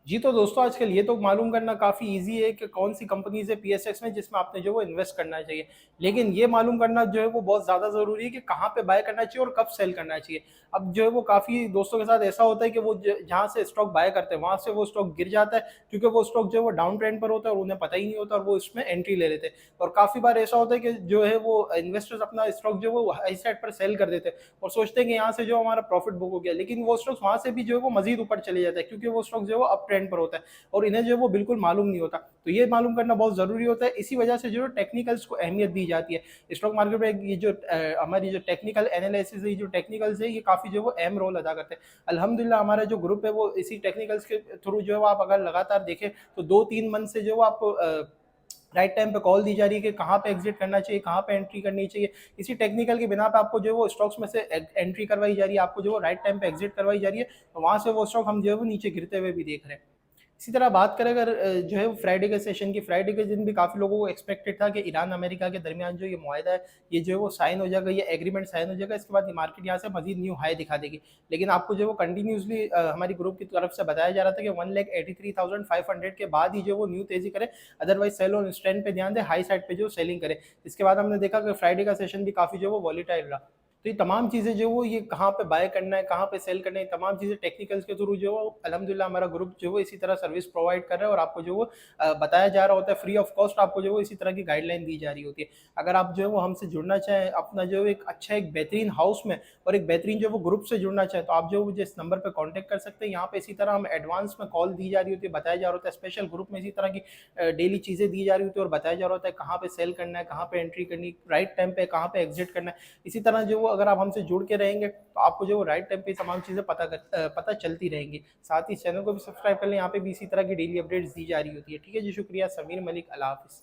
जी, तो दोस्तों आजकल ये तो मालूम करना काफ़ी ईज़ी है कि कौन-सी कंपनीज़ है पीएसएक्स में जिसमें आपने जो वो इन्वेस्ट करना चाहिए। लेकिन ये मालूम करना जो है वो बहुत ज़्यादा ज़रूरी है कि कहाँ पे बाय करना चाहिए और कब सेल करना चाहिए। अब जो है वो काफ़ी दोस्तों के साथ ऐसा होता है कि वो ज जहाँ से स्टॉक बाय करते हैं, वहाँ से वो स्टॉक गिर जाता है क्योंकि वो स्टॉक जो है वो डाउन ट्रेंड पर होता है और उन्हें पता ही नहीं होता और वो इसमें एंट्री ले लेते हैं। और काफ़ी बार ऐसा होता है कि जो है वो इन्वेस्टर्स अपना स्टॉक जो है वो हाई साइड पर सेल कर देते हैं और सोचते हैं कि यहाँ से जो हमारा प्रॉफिट बुक हो गया। लेकिन वो स्टॉक्स वहाँ से भी जो है वो मज़ीद ऊपर चले जाता है क्योंकि वो स्टॉक जो है वो अप ट्रेंड पर होता है। और इन्हें जो है वो बिल्कुल मालूम नहीं होता। तो ये मालूम करना बहुत ज़रूरी होता है, इसी वजह से जो है टेक्निकल्स को अहमियत दी जाती है। स्टॉक मार्केट में ये जो हमारी जो टेक्निकल एनालिसिस है, ये जो टेक्निकल्स है, ये काफ़ी जो है वो अहम रोल अदा करते हैं। अल्हम्दुलिल्लाह हमारा जो ग्रुप है वो इसी टेक्निकल्स के थ्रू जो है वो आप अगर लगातार देखें तो 2-3 मंथ से जो है वो आपको राइट टाइम पे कॉल दी जा रही है कि कहाँ पे एग्जिट करना चाहिए, कहाँ पे एंट्री करनी चाहिए। इसी टेक्निकल की बिना पे आपको जो है वो स्टॉक्स में से एंट्री करवाई जा रही है, आपको जो है वो राइट टाइम पे एग्जिट करवाई जा रही है। तो वहाँ से वो स्टॉक हम जो है वो नीचे गिरते हुए भी देख रहे हैं। इसी तरह बात करें अगर जो है फ्राइडे के सेशन की, फ्राइडे के दिन भी काफ़ी लोगों को एक्सपेक्टेड था कि ईरान अमेरिका के दरमियान जो ये मुआहदा है, ये जो है वो साइन हो जाएगा, ये एग्रीमेंट साइन हो जाएगा, इसके बाद ये मार्केट यहाँ से मजीद न्यू हाई दिखा देगी। लेकिन आपको जो है वो कंटिन्यूसली हमारी ग्रुप की तरफ से बताया जा रहा था कि 1,83,500 के बाद ही जो वो न्यू तेजी करे, अदरवाइज सेल ऑन स्ट्रेंथ पे ध्यान दे, हाई साइड पे जो सेलिंग करे। इसके बाद हमने देखा कि फ्राइडे का सेशन भी काफ़ी जो है वो वॉलीटाइल रहा। तो ये तमाम चीज़ें जो वो ये कहाँ पे बाय करना है, कहाँ पे सेल करना है, तमाम चीज़ें टेक्निकल्स के थ्रू जो है अल्हम्दुलिल्लाह हमारा ग्रुप जो है इसी तरह सर्विस प्रोवाइड कर रहा है और आपको जो वो बताया जा रहा होता है फ्री ऑफ कॉस्ट, आपको जो है इसी तरह की गाइडलाइन दी जा रही होती है। अगर आप जो है वो हमसे जुड़ना चाहें, अपना जो है एक अच्छा एक बेहतरीन हाउस में और एक बेहतरीन जो वो ग्रुप से जुड़ना चाहें, तो आप जो है मुझे इस नंबर पे कॉन्टैक्ट कर सकते हैं। यहाँ पे इसी तरह हम एडवांस में कॉल दी जा रही होती है, बताया जा रहा होता है, स्पेशल ग्रुप में इसी तरह की डेली चीज़ें दी जा रही होती है और बताया जा रहा होता है कहाँ पे सेल करना है, कहाँ पे एंट्री करनी है, राइट टाइम पे कहाँ पे एग्जिट करना है। इसी तरह जो वो अगर आप हमसे जुड़ के रहेंगे तो आपको जो वो राइट टाइम पे तमाम चीज़ें पता चलती रहेंगी। साथ ही इस चैनल को भी सब्सक्राइब कर लें, यहाँ पे भी इसी तरह की डेली अपडेट्स दी जा रही होती है। ठीक है जी, शुक्रिया। समीर मलिक, अल्लाह हाफ़िज़।